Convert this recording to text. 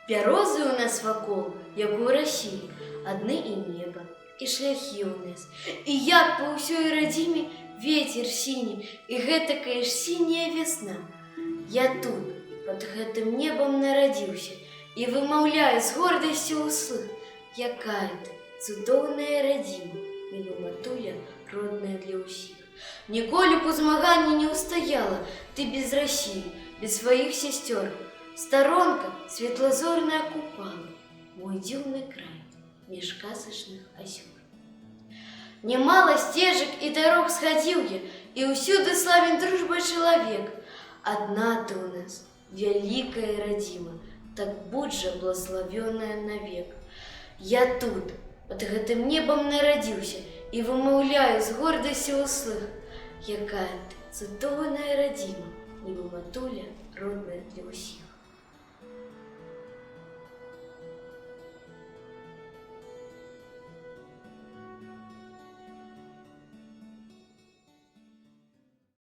Бярозы у нас вакол, як у Расіі, адны і неба, і шляхі ў нас. І як па ўсёй радзіме вецер сіні, і гэтакая ж сіняя вясна. Я тут, пад гэтым небам нарадзіўся, і вымаўляю з гордасцю ўслых: якая ты цудоўная радзіма, міла матуля, родная для ўсіх. Ніколі б у змаганні не ўстаяла ты без Расіі, без сваіх сясцёр. Сторонка светлозорная купала мой дзіўны край між казачных азёр. Немало стежак і дарог схадзіў я, і ўсюды славен дружбай чалавек. Адна ты ў нас, вялікая радзіма, так будь жа благословёная навек. Я тут, пад гэтым небам нарадзіўся, і вымаўляю з гордасцю ўслых: якая ты цудоўная радзіма, міла матуля, родная для ўсіх.